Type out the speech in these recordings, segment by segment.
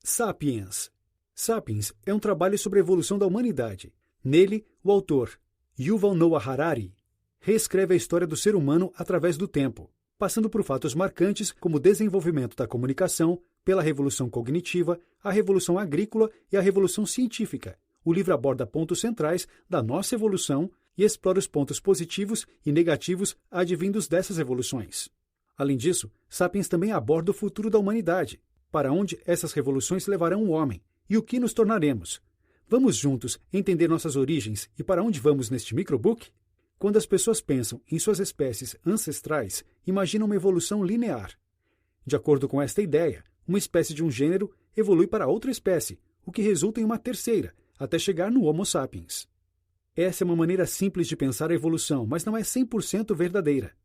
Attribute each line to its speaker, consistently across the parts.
Speaker 1: Sapiens. Sapiens é um trabalho sobre a evolução da humanidade. Nele, o autor, Yuval Noah Harari, reescreve a história do ser humano através do tempo, passando por fatos marcantes como o desenvolvimento da comunicação, pela revolução cognitiva, a revolução agrícola e a revolução científica. O livro aborda pontos centrais da nossa evolução e explora os pontos positivos e negativos advindos dessas evoluções. Além disso, Sapiens também aborda o futuro da humanidade, para onde essas revoluções levarão o homem e o que nos tornaremos. Vamos juntos entender nossas origens e para onde vamos neste microbook? Quando as pessoas pensam em suas espécies ancestrais, imaginam uma evolução linear. De acordo com esta ideia, uma espécie de um gênero evolui para outra espécie, o que resulta em uma terceira, até chegar no Homo sapiens. Essa é uma maneira simples de pensar a evolução, mas não é 100% verdadeira.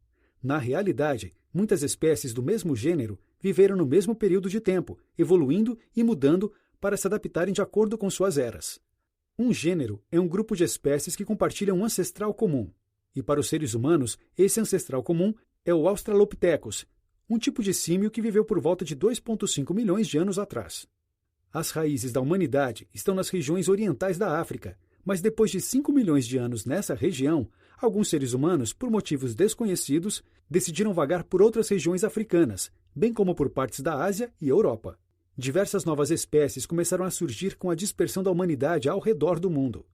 Speaker 1: Na realidade, muitas espécies do mesmo gênero viveram no mesmo período de tempo, evoluindo e mudando para se adaptarem de acordo com suas eras. Um gênero é um grupo de espécies que compartilham um ancestral comum. E para os seres humanos, esse ancestral comum é o Australopithecus, um tipo de símio que viveu por volta de 2,5 milhões de anos atrás. As raízes da humanidade estão nas regiões orientais da África, mas depois de 5 milhões de anos nessa região, alguns seres humanos, por motivos desconhecidos, decidiram vagar por outras regiões africanas, bem como por partes da Ásia e Europa. Diversas novas espécies começaram a surgir com a dispersão da humanidade ao redor do mundo.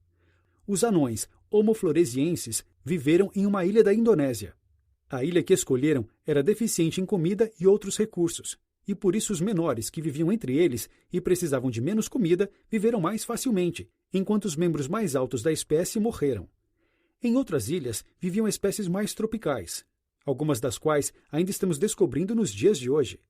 Speaker 1: Os anões Homo floresiensis viveram em uma ilha da Indonésia. A ilha que escolheram era deficiente em comida e outros recursos, e por isso os menores, que viviam entre eles e precisavam de menos comida, viveram mais facilmente, enquanto os membros mais altos da espécie morreram. Em outras ilhas viviam espécies mais tropicais, algumas das quais ainda estamos descobrindo nos dias de hoje.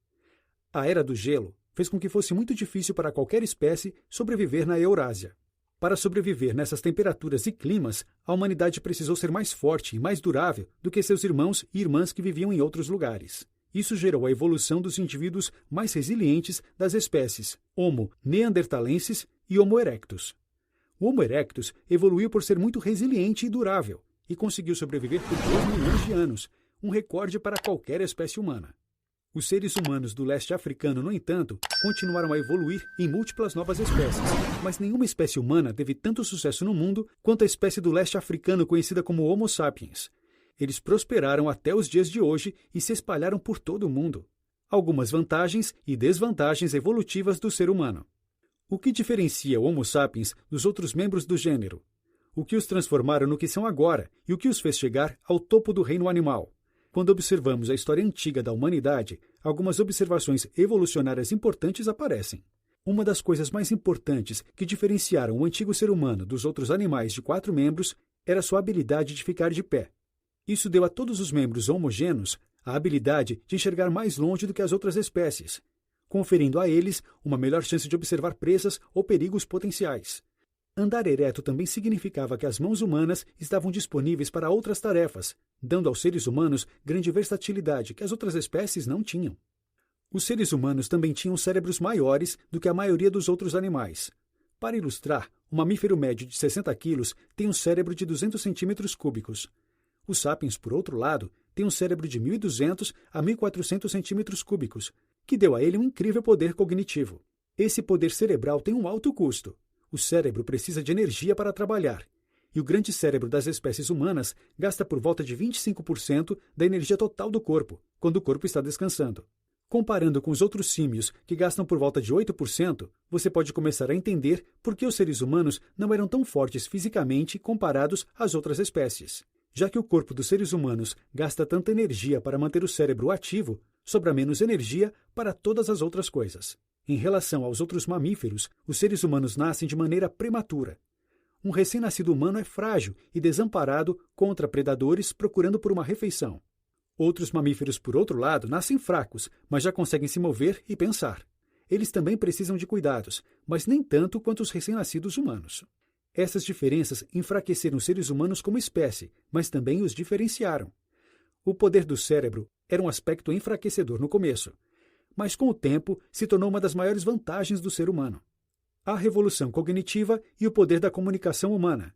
Speaker 1: A Era do Gelo fez com que fosse muito difícil para qualquer espécie sobreviver na Eurásia. Para sobreviver nessas temperaturas e climas, a humanidade precisou ser mais forte e mais durável do que seus irmãos e irmãs que viviam em outros lugares. Isso gerou a evolução dos indivíduos mais resilientes das espécies Homo neanderthalensis e Homo erectus. O Homo erectus evoluiu por ser muito resiliente e durável, e conseguiu sobreviver por 2 milhões de anos, um recorde para qualquer espécie humana. Os seres humanos do leste africano, no entanto, continuaram a evoluir em múltiplas novas espécies, mas nenhuma espécie humana teve tanto sucesso no mundo quanto a espécie do leste africano conhecida como Homo sapiens. Eles prosperaram até os dias de hoje e se espalharam por todo o mundo. Algumas vantagens e desvantagens evolutivas do ser humano. O que diferencia o Homo sapiens dos outros membros do gênero? O que os transformaram no que são agora e o que os fez chegar ao topo do reino animal? Quando observamos a história antiga da humanidade, algumas observações evolucionárias importantes aparecem. Uma das coisas mais importantes que diferenciaram o antigo ser humano dos outros animais de 4 membros era sua habilidade de ficar de pé. Isso deu a todos os membros homogêneos a habilidade de enxergar mais longe do que as outras espécies, conferindo a eles uma melhor chance de observar presas ou perigos potenciais. Andar ereto também significava que as mãos humanas estavam disponíveis para outras tarefas, dando aos seres humanos grande versatilidade que as outras espécies não tinham. Os seres humanos também tinham cérebros maiores do que a maioria dos outros animais. Para ilustrar, um mamífero médio de 60 quilos tem um cérebro de 200 centímetros cúbicos. Os sapiens, por outro lado, têm um cérebro de 1.200 a 1.400 centímetros cúbicos, que deu a ele um incrível poder cognitivo. Esse poder cerebral tem um alto custo. O cérebro precisa de energia para trabalhar, e o grande cérebro das espécies humanas gasta por volta de 25% da energia total do corpo, quando o corpo está descansando. Comparando com os outros símios, que gastam por volta de 8%, você pode começar a entender por que os seres humanos não eram tão fortes fisicamente comparados às outras espécies. Já que o corpo dos seres humanos gasta tanta energia para manter o cérebro ativo, sobra menos energia para todas as outras coisas. Em relação aos outros mamíferos, os seres humanos nascem de maneira prematura. Um recém-nascido humano é frágil e desamparado contra predadores procurando por uma refeição. Outros mamíferos, por outro lado, nascem fracos, mas já conseguem se mover e pensar. Eles também precisam de cuidados, mas nem tanto quanto os recém-nascidos humanos. Essas diferenças enfraqueceram os seres humanos como espécie, mas também os diferenciaram. O poder do cérebro era um aspecto enfraquecedor no começo, mas com o tempo se tornou uma das maiores vantagens do ser humano. A revolução cognitiva e o poder da comunicação humana.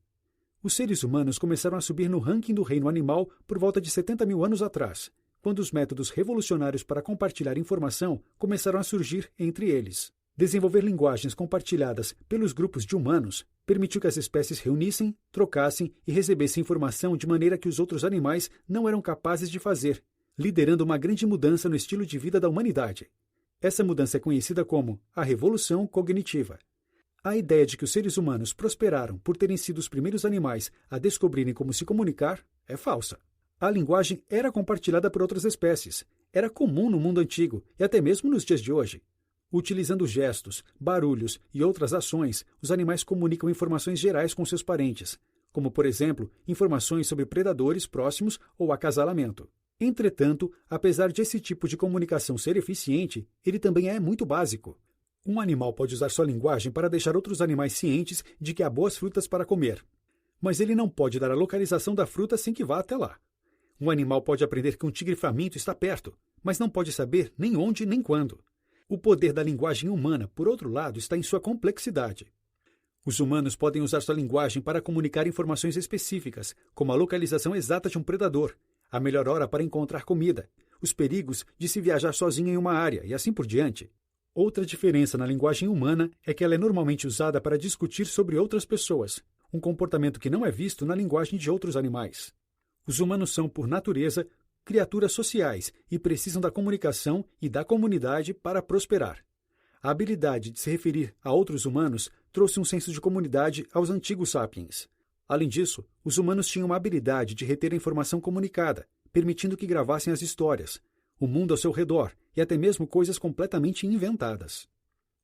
Speaker 1: Os seres humanos começaram a subir no ranking do reino animal por volta de 70 mil anos atrás, quando os métodos revolucionários para compartilhar informação começaram a surgir entre eles. Desenvolver linguagens compartilhadas pelos grupos de humanos permitiu que as espécies reunissem, trocassem e recebessem informação de maneira que os outros animais não eram capazes de fazer, liderando uma grande mudança no estilo de vida da humanidade. Essa mudança é conhecida como a Revolução Cognitiva. A ideia de que os seres humanos prosperaram por terem sido os primeiros animais a descobrirem como se comunicar é falsa. A linguagem era compartilhada por outras espécies, era comum no mundo antigo e até mesmo nos dias de hoje. Utilizando gestos, barulhos e outras ações, os animais comunicam informações gerais com seus parentes, como, por exemplo, informações sobre predadores próximos ou acasalamento. Entretanto, apesar de esse tipo de comunicação ser eficiente, ele também é muito básico. Um animal pode usar sua linguagem para deixar outros animais cientes de que há boas frutas para comer, mas ele não pode dar a localização da fruta sem que vá até lá. Um animal pode aprender que um tigre faminto está perto, mas não pode saber nem onde nem quando. O poder da linguagem humana, por outro lado, está em sua complexidade. Os humanos podem usar sua linguagem para comunicar informações específicas, como a localização exata de um predador, a melhor hora para encontrar comida, os perigos de se viajar sozinho em uma área e assim por diante. Outra diferença na linguagem humana é que ela é normalmente usada para discutir sobre outras pessoas, um comportamento que não é visto na linguagem de outros animais. Os humanos são, por natureza, criaturas sociais e precisam da comunicação e da comunidade para prosperar. A habilidade de se referir a outros humanos trouxe um senso de comunidade aos antigos sapiens. Além disso, os humanos tinham uma habilidade de reter a informação comunicada, permitindo que gravassem as histórias, o mundo ao seu redor e até mesmo coisas completamente inventadas.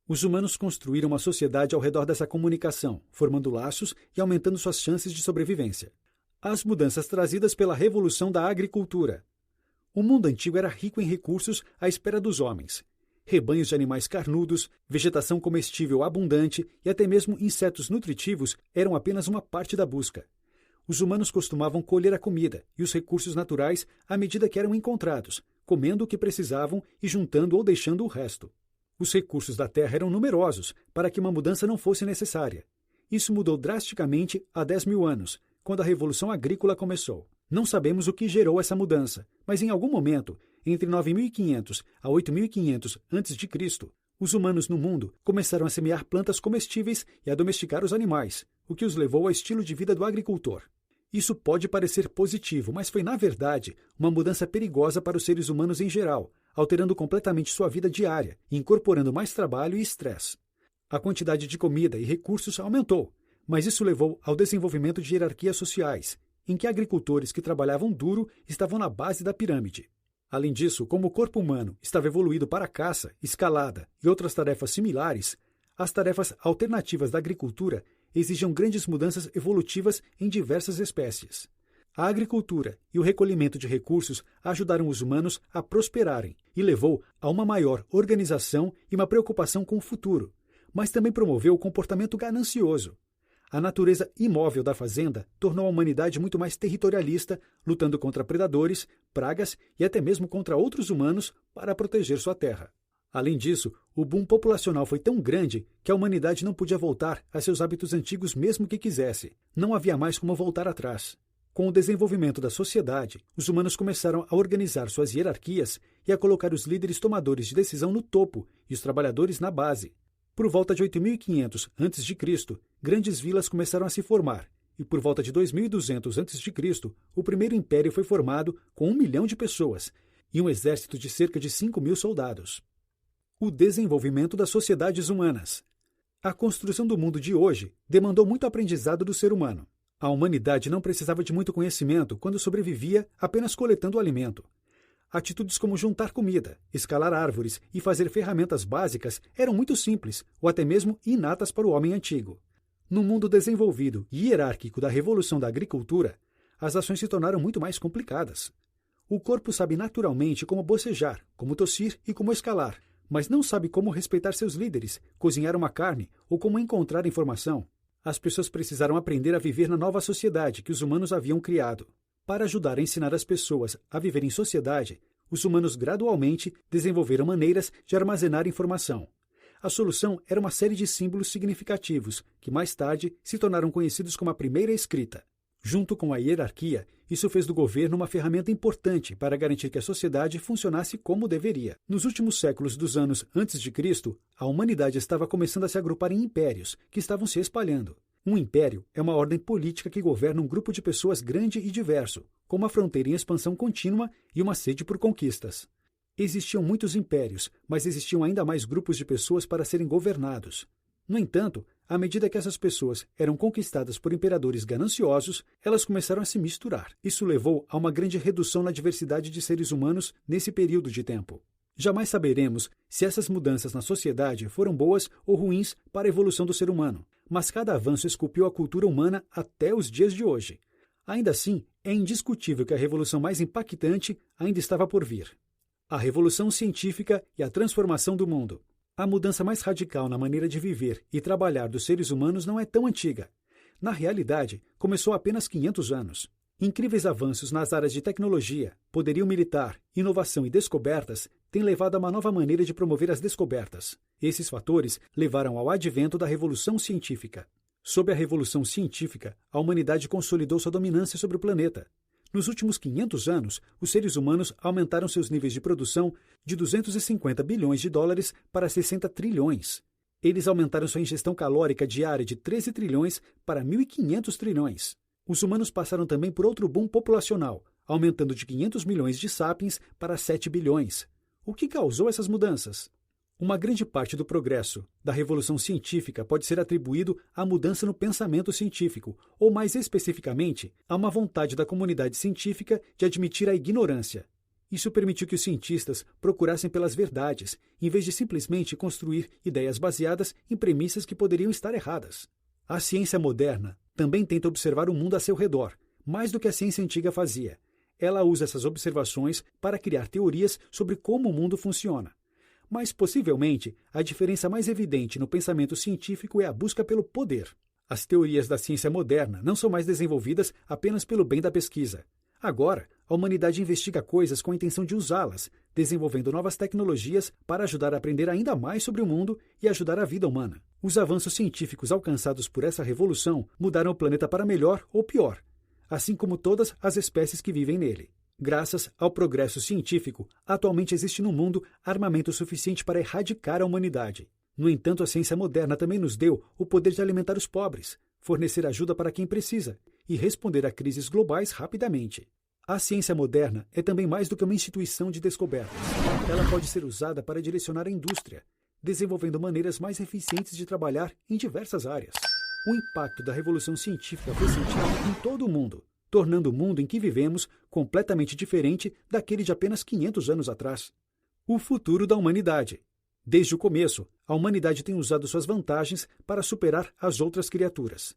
Speaker 1: Os humanos construíram uma sociedade ao redor dessa comunicação, formando laços e aumentando suas chances de sobrevivência. As mudanças trazidas pela revolução da agricultura. O mundo antigo era rico em recursos à espera dos homens. Rebanhos de animais carnudos, vegetação comestível abundante e até mesmo insetos nutritivos eram apenas uma parte da busca. Os humanos costumavam colher a comida e os recursos naturais à medida que eram encontrados, comendo o que precisavam e juntando ou deixando o resto. Os recursos da terra eram numerosos para que uma mudança não fosse necessária. Isso mudou drasticamente há 10.000 anos, quando a Revolução Agrícola começou. Não sabemos o que gerou essa mudança, mas em algum momento, entre 9.500 a 8.500 a.C., os humanos no mundo começaram a semear plantas comestíveis e a domesticar os animais, o que os levou ao estilo de vida do agricultor. Isso pode parecer positivo, mas foi, na verdade, uma mudança perigosa para os seres humanos em geral, alterando completamente sua vida diária e incorporando mais trabalho e estresse. A quantidade de comida e recursos aumentou, mas isso levou ao desenvolvimento de hierarquias sociais, em que agricultores que trabalhavam duro estavam na base da pirâmide. Além disso, como o corpo humano estava evoluído para a caça, escalada e outras tarefas similares, as tarefas alternativas da agricultura exigiam grandes mudanças evolutivas em diversas espécies. A agricultura e o recolhimento de recursos ajudaram os humanos a prosperarem e levou a uma maior organização e uma preocupação com o futuro, mas também promoveu o comportamento ganancioso. A natureza imóvel da fazenda tornou a humanidade muito mais territorialista, lutando contra predadores, pragas e até mesmo contra outros humanos para proteger sua terra. Além disso, o boom populacional foi tão grande que a humanidade não podia voltar a seus hábitos antigos mesmo que quisesse. Não havia mais como voltar atrás. Com o desenvolvimento da sociedade, os humanos começaram a organizar suas hierarquias e a colocar os líderes tomadores de decisão no topo e os trabalhadores na base. Por volta de 8.500 a.C., grandes vilas começaram a se formar, e por volta de 2.200 a.C., o primeiro império foi formado com 1 milhão de pessoas e um exército de cerca de 5.000 soldados. O desenvolvimento das sociedades humanas. A construção do mundo de hoje demandou muito aprendizado do ser humano. A humanidade não precisava de muito conhecimento quando sobrevivia apenas coletando alimento. Atitudes como juntar comida, escalar árvores e fazer ferramentas básicas eram muito simples ou até mesmo inatas para o homem antigo. No mundo desenvolvido e hierárquico da revolução da agricultura, as ações se tornaram muito mais complicadas. O corpo sabe naturalmente como bocejar, como tossir e como escalar, mas não sabe como respeitar seus líderes, cozinhar uma carne ou como encontrar informação. As pessoas precisaram aprender a viver na nova sociedade que os humanos haviam criado. Para ajudar a ensinar as pessoas a viver em sociedade, os humanos gradualmente desenvolveram maneiras de armazenar informação. A solução era uma série de símbolos significativos, que mais tarde se tornaram conhecidos como a primeira escrita. Junto com a hierarquia, isso fez do governo uma ferramenta importante para garantir que a sociedade funcionasse como deveria. Nos últimos séculos dos anos antes de Cristo, a humanidade estava começando a se agrupar em impérios, que estavam se espalhando. Um império é uma ordem política que governa um grupo de pessoas grande e diverso, com uma fronteira em expansão contínua e uma sede por conquistas. Existiam muitos impérios, mas existiam ainda mais grupos de pessoas para serem governados. No entanto, à medida que essas pessoas eram conquistadas por imperadores gananciosos, elas começaram a se misturar. Isso levou a uma grande redução na diversidade de seres humanos nesse período de tempo. Jamais saberemos se essas mudanças na sociedade foram boas ou ruins para a evolução do ser humano, mas cada avanço esculpiu a cultura humana até os dias de hoje. Ainda assim, é indiscutível que a revolução mais impactante ainda estava por vir. A revolução científica e a transformação do mundo. A mudança mais radical na maneira de viver e trabalhar dos seres humanos não é tão antiga. Na realidade, começou há apenas 500 anos. Incríveis avanços nas áreas de tecnologia, poderio militar, inovação e descobertas têm levado a uma nova maneira de promover as descobertas. Esses fatores levaram ao advento da Revolução Científica. Sob a Revolução Científica, a humanidade consolidou sua dominância sobre o planeta. Nos últimos 500 anos, os seres humanos aumentaram seus níveis de produção de 250 bilhões de dólares para 60 trilhões. Eles aumentaram sua ingestão calórica diária de 13 trilhões para 1.500 trilhões. Os humanos passaram também por outro boom populacional, aumentando de 500 milhões de sapiens para 7 bilhões. O que causou essas mudanças? Uma grande parte do progresso da revolução científica pode ser atribuído à mudança no pensamento científico, ou mais especificamente, a uma vontade da comunidade científica de admitir a ignorância. Isso permitiu que os cientistas procurassem pelas verdades, em vez de simplesmente construir ideias baseadas em premissas que poderiam estar erradas. A ciência moderna também tenta observar o mundo a seu redor, mais do que a ciência antiga fazia. Ela usa essas observações para criar teorias sobre como o mundo funciona. Mas, possivelmente, a diferença mais evidente no pensamento científico é a busca pelo poder. As teorias da ciência moderna não são mais desenvolvidas apenas pelo bem da pesquisa. Agora, a humanidade investiga coisas com a intenção de usá-las, desenvolvendo novas tecnologias para ajudar a aprender ainda mais sobre o mundo e ajudar a vida humana. Os avanços científicos alcançados por essa revolução mudaram o planeta para melhor ou pior, assim como todas as espécies que vivem nele. Graças ao progresso científico, atualmente existe no mundo armamento suficiente para erradicar a humanidade. No entanto, a ciência moderna também nos deu o poder de alimentar os pobres, fornecer ajuda para quem precisa e responder a crises globais rapidamente. A ciência moderna é também mais do que uma instituição de descobertas. Ela pode ser usada para direcionar a indústria, desenvolvendo maneiras mais eficientes de trabalhar em diversas áreas. O impacto da revolução científica foi sentido em todo o mundo, tornando o mundo em que vivemos completamente diferente daquele de apenas 500 anos atrás. O futuro da humanidade. Desde o começo, a humanidade tem usado suas vantagens para superar as outras criaturas.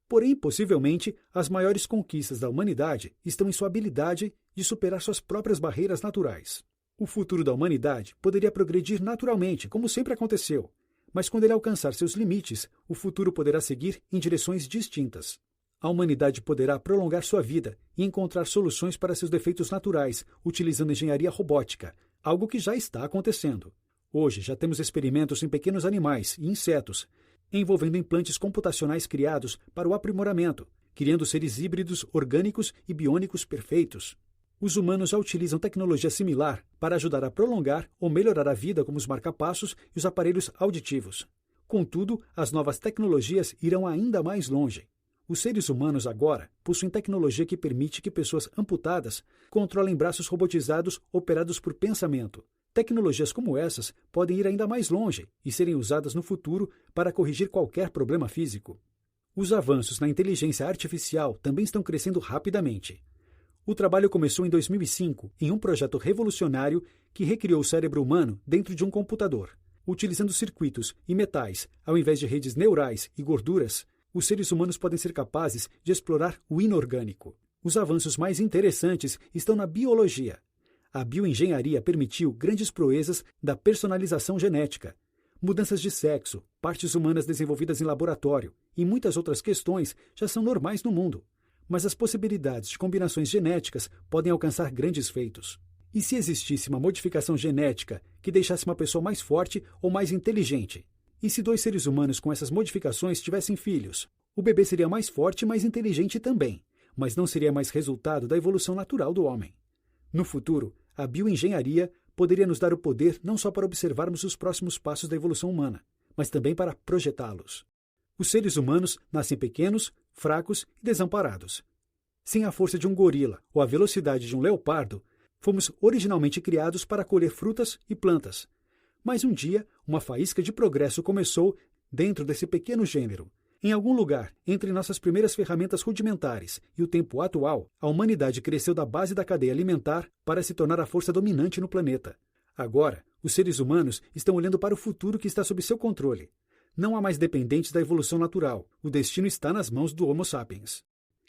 Speaker 1: Porém, possivelmente, as maiores conquistas da humanidade estão em sua habilidade de superar suas próprias barreiras naturais. O futuro da humanidade poderia progredir naturalmente, como sempre aconteceu, mas quando ele alcançar seus limites, o futuro poderá seguir em direções distintas. A humanidade poderá prolongar sua vida e encontrar soluções para seus defeitos naturais, utilizando engenharia robótica, algo que já está acontecendo. Hoje já temos experimentos em pequenos animais e insetos, envolvendo implantes computacionais criados para o aprimoramento, criando seres híbridos orgânicos e biônicos perfeitos. Os humanos já utilizam tecnologia similar para ajudar a prolongar ou melhorar a vida, como os marcapassos e os aparelhos auditivos. Contudo, as novas tecnologias irão ainda mais longe. Os seres humanos agora possuem tecnologia que permite que pessoas amputadas controlem braços robotizados operados por pensamento. Tecnologias como essas podem ir ainda mais longe e serem usadas no futuro para corrigir qualquer problema físico. Os avanços na inteligência artificial também estão crescendo rapidamente. O trabalho começou em 2005 em um projeto revolucionário que recriou o cérebro humano dentro de um computador. Utilizando circuitos e metais, ao invés de redes neurais e gorduras, os seres humanos podem ser capazes de explorar o inorgânico. Os avanços mais interessantes estão na biologia. A bioengenharia permitiu grandes proezas da personalização genética, mudanças de sexo, partes humanas desenvolvidas em laboratório e muitas outras questões já são normais no mundo. Mas as possibilidades de combinações genéticas podem alcançar grandes feitos. E se existisse uma modificação genética que deixasse uma pessoa mais forte ou mais inteligente? E se dois seres humanos com essas modificações tivessem filhos? O bebê seria mais forte e mais inteligente também. mas não seria mais resultado da evolução natural do homem. No futuro, a bioengenharia poderia nos dar o poder não só para observarmos os próximos passos da evolução humana, mas também para projetá-los. Os seres humanos nascem pequenos, fracos e desamparados. Sem a força de um gorila ou a velocidade de um leopardo, fomos originalmente criados para colher frutas e plantas. Mas um dia, uma faísca de progresso começou dentro desse pequeno gênero. Em algum lugar, entre nossas primeiras ferramentas rudimentares e o tempo atual, a humanidade cresceu da base da cadeia alimentar para se tornar a força dominante no planeta. Agora, os seres humanos estão olhando para o futuro que está sob seu controle. Não há mais dependentes da evolução natural. O destino está nas mãos do Homo sapiens.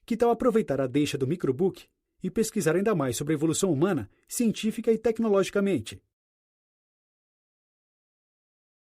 Speaker 1: Que tal aproveitar a deixa do microbook e pesquisar ainda mais sobre a evolução humana, científica e tecnologicamente?